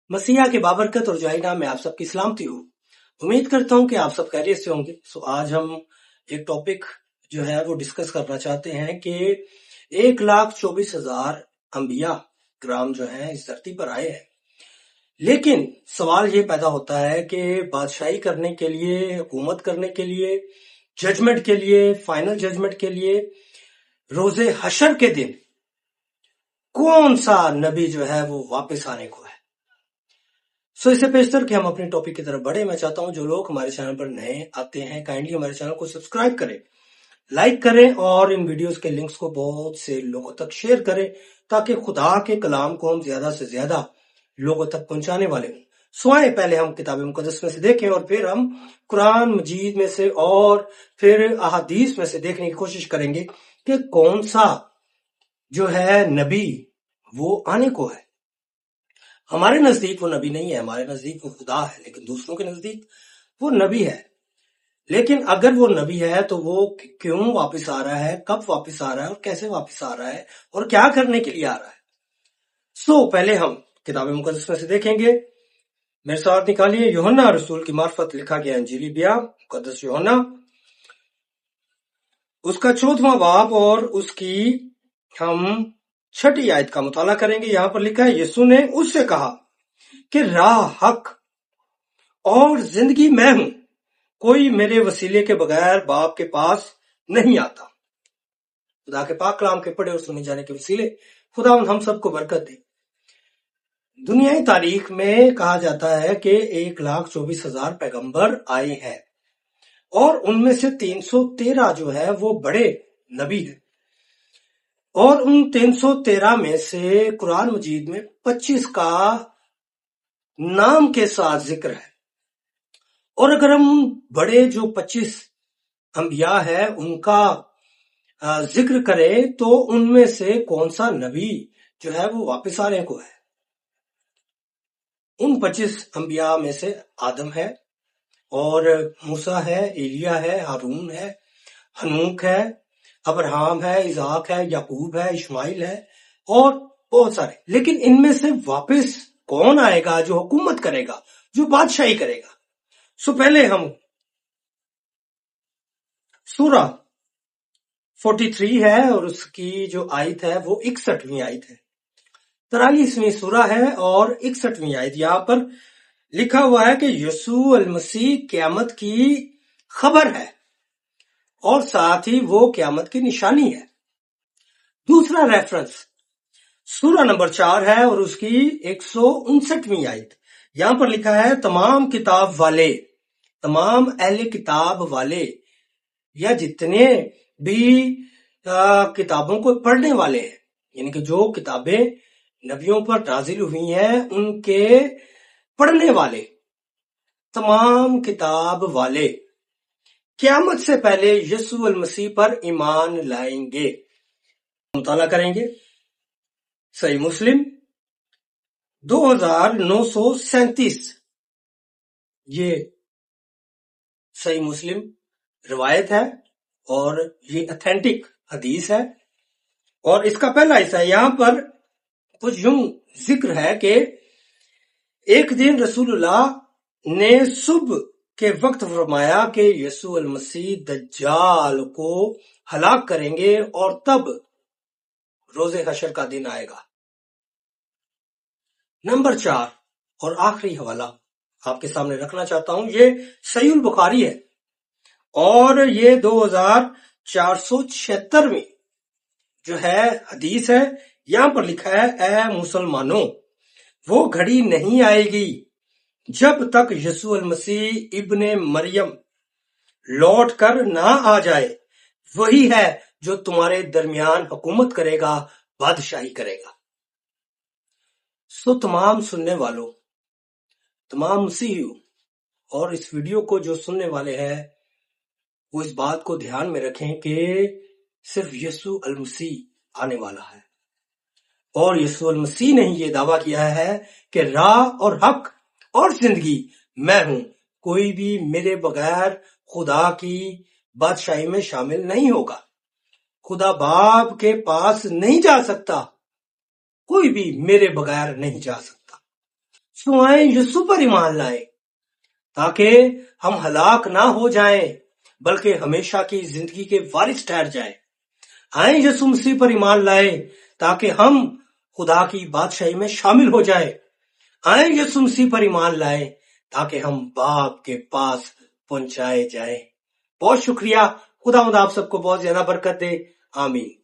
मसीहा के बाबरकत और जाही नाम में आप सबकी सलामती हो। उम्मीद करता हूं कि आप सब खैरियत से होंगे। आज हम एक टॉपिक जो है वो डिस्कस करना चाहते हैं कि 1,24,000 अंबिया ग्राम जो है इस धरती पर आए हैं, लेकिन सवाल ये पैदा होता है कि बादशाही करने के लिए, हुकूमत करने के लिए, जजमेंट के लिए, फाइनल जजमेंट के लिए रोजे हशर के दिन कौन सा नबी जो है वो वापस आने को है। इससे पेशतर कि हम अपने टॉपिक की तरफ बढ़े, मैं चाहता हूं जो लोग हमारे चैनल पर नए आते हैं काइंडली हमारे चैनल को सब्सक्राइब करें, लाइक करें और इन वीडियोस के लिंक्स को बहुत से लोगों तक शेयर करें ताकि खुदा के कलाम को हम ज्यादा से ज्यादा लोगों तक पहुंचाने वाले हों। आइए पहले हम किताब मुकद्दस में से देखें और फिर हम कुरान मजीद में से और फिर अहादीस में से देखने की कोशिश करेंगे कि कौन सा जो है नबी वो आने को है। हमारे नजदीक वो नबी नहीं है, हमारे नजदीक वो खुदा है, लेकिन दूसरों के नजदीक वो नबी है। लेकिन अगर वो नबी है तो वो क्यों वापस आ रहा है, कब वापस आ रहा है और कैसे वापस आ रहा है और क्या करने के लिए आ रहा है। पहले हम किताब मुकद्दस में से देखेंगे। मेरे साथ निकालिए यूहन्ना रसूल की मार्फत लिखा गया इंजीली बिया मुकद्दस यूहन्ना, उसका 14वां बाब और उसकी हम 6ठी आयत का मुताला करेंगे। यहां पर लिखा है, यीशु ने उससे कहा कि राह, हक और जिंदगी मैं हूं, कोई मेरे वसीले के बगैर बाप के पास नहीं आता। खुदा के पाक कलाम के पढ़े और सुने जाने के वसीले खुदा हम सबको बरकत दे। दुनियाई तारीख में कहा जाता है कि 1,24,000 पैगंबर आए हैं और उनमें से 313 जो है वो बड़े नबी हैं और उन 313 में से कुरान मजीद में 25 का नाम के साथ जिक्र है। और अगर हम बड़े जो 25 अंबिया है उनका जिक्र करें तो उनमें से कौन सा नबी जो है वो वापस आने को है। उन 25 अंबिया में से आदम है और मूसा है, एलिया है, हारून है, हनूक है, अब्राहम है, इसाक है, याकूब है, इस्माइल है और बहुत सारे। लेकिन इनमें से वापस कौन आएगा जो हुकूमत करेगा, जो बादशाही करेगा। पहले हम सूरा 43 है और उसकी जो आयत है वो 61वीं आयत है। 43वीं सूरा है और 61वीं आयत। यहां पर लिखा हुआ है कि यीशु अल मसीह क़यामत की खबर है और साथ ही वो क़यामत की निशानी है। दूसरा रेफरेंस सूरा नंबर 4 है और उसकी 159वीं आयत। यहां पर लिखा है, तमाम किताब वाले, तमाम अहले किताब वाले या जितने भी किताबों को पढ़ने वाले हैं, यानी कि जो किताबें नबियों पर नाजिल हुई हैं उनके पढ़ने वाले, तमाम किताब वाले क़यामत से पहले यीशु अल मसीह पर ईमान लाएंगे। मुताला करेंगे सही मुस्लिम 2937, ये सही मुस्लिम रिवायत है और ये ऑथेंटिक हदीस है। और इसका पहला हिस्सा यहां पर कुछ यूं जिक्र है कि एक दिन रसूलुल्लाह ने सुबह के वक्त फरमाया कि यीशु अल मसीह दज्जाल को हलाक करेंगे और तब रोजे हशर का दिन आएगा। नंबर 4 और आखिरी हवाला आपके सामने रखना चाहता हूं, ये सहीहुल बुखारी है और ये 2476वीं जो है हदीस है। यहां पर लिखा है, ऐ मुसलमानों, वो घड़ी नहीं आएगी जब तक यीशु अल मसीह इब्ने मरियम लौट कर ना आ जाए। वही है जो तुम्हारे दरमियान हुकूमत करेगा, बादशाही करेगा। तमाम सुनने वालों, तमाम मसीहियों और इस वीडियो को जो सुनने वाले हैं वो इस बात को ध्यान में रखें कि सिर्फ यीशु अल मसीह आने वाला है और यीशु अल मसीह ने ये दावा किया है कि राह और हक और जिंदगी मैं हूं, कोई भी मेरे बगैर खुदा की बादशाही में शामिल नहीं होगा। खुदा बाप के पास नहीं जा सकता, कोई भी मेरे बगैर नहीं जा सकता। सो आए यीशु पर ईमान लाए ताकि हम हलाक ना हो जाएं बल्कि हमेशा की जिंदगी के वारिस ठहर जाएं। आए यीशु मसीह पर ईमान लाए ताकि हम खुदा की बादशाही में शामिल हो जाए। आए यीशु मसीह पर ईमान लाए ताकि हम बाप के पास पहुंचाए जाए। बहुत शुक्रिया। खुदा आप सबको बहुत ज्यादा बरकत दे। आमीन।